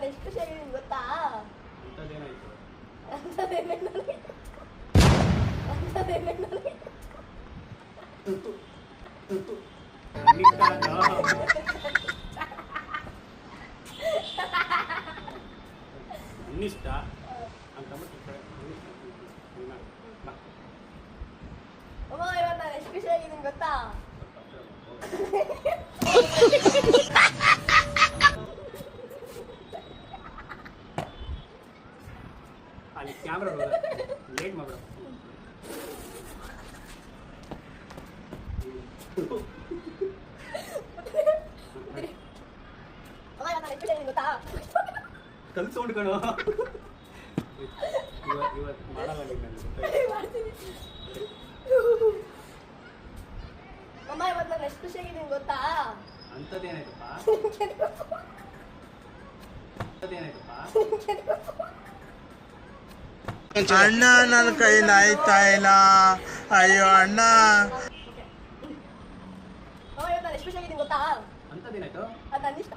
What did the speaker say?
ನಾನು ಎಷ್ಟು ಖುಷಿಯಾಗಿದ್ದೀನಿ ಗೊತ್ತಾ? ಅಂತದೇನಾಯ್ತು? ಅಂತದೇನೇನು ನನಗೆ ಅನ್ನಿಷ್ಟ ಅಂತ ಅಮ್ಮ ಇವತ್ತು ನಾನು ಎಷ್ಟು ಖುಷಿಯಾಗಿದ್ದೀನಿ ಗೊತ್ತಾ? ಅಲ್ಲಿ ಕ್ಯಾಮ್ರಾ ಲೇಟ್ ಮಾಡ್ಬೇಡ. ಅಮ್ಮ ಇವತ್ತು ನಾನು ಎಷ್ಟು ಖುಷಿಯಾಗಿದ್ದೀನಿ ಗೊತ್ತಾ? ಕಲ್ಸ್ಕೊಂಡು ಕಣೋ ಇವತ್ತು ಮಾಡಲ್ಲ ಮಾಡ್ತೀನಿ. ಅಮ್ಮ ಇವತ್ತು ನಾನು ಎಷ್ಟು ಖುಷಿಯಾಗಿದ್ದೀನಿ ಗೊತ್ತಾ? ಅಂತದೇನಾಯ್ತಪ್ಪ? ಅಂತದೇನಾಯ್ತಪ್ಪ? ಅಣ್ಣ ನನ್ನ ಕೈಲಿ ಆಯ್ತಾ ಇಲ್ಲ, ಅಯ್ಯೋ ಅಣ್ಣ. ಅಮ್ಮ ಇವತ್ತು ನಾನು ಎಷ್ಟು ಖುಷಿಯಾಗಿದ್ದೀನಿ ಗೊತ್ತಾ? ಅಂತದೇನಾಯ್ತು? ಅದು ನನ್ನ ಇಷ್ಟ.